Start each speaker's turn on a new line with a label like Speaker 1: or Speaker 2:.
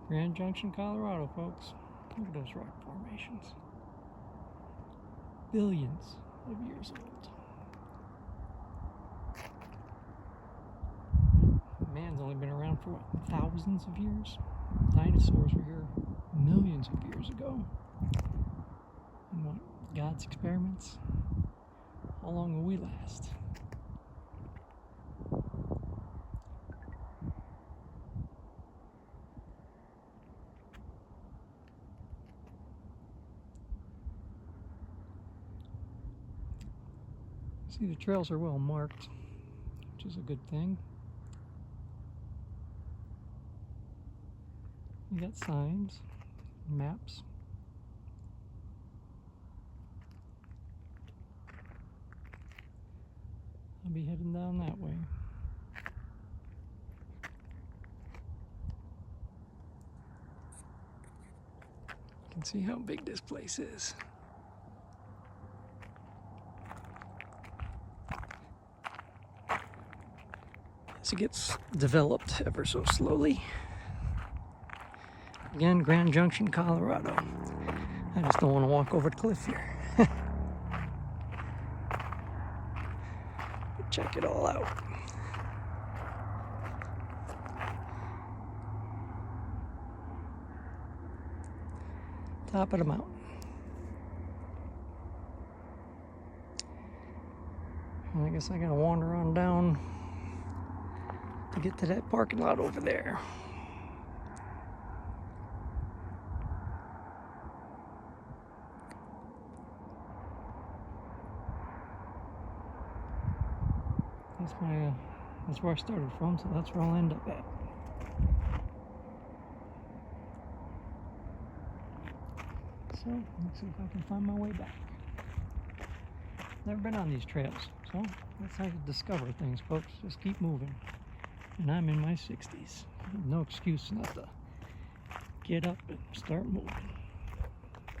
Speaker 1: Grand Junction, Colorado, folks. Look at those rock formations. Billions of years old. Man's only been around for what, thousands of years? Dinosaurs were here millions of years ago. And what, God's experiments? How long will we last? See, the trails are well marked, which is a good thing. You got signs, maps. I'll be heading down that way. You can see how big this place is. As it gets developed ever so slowly. Again, Grand Junction, Colorado. I just don't want to walk over the cliff here. Check it all out. Top of the mountain. And I guess I gotta wander on down to get to that parking lot over there. That's where I started from, so that's where I'll end up at. So, let's see if I can find my way back. Never been on these trails, so that's how you discover things, folks. Just keep moving. And I'm in my 60s. No excuse not to get up and start moving.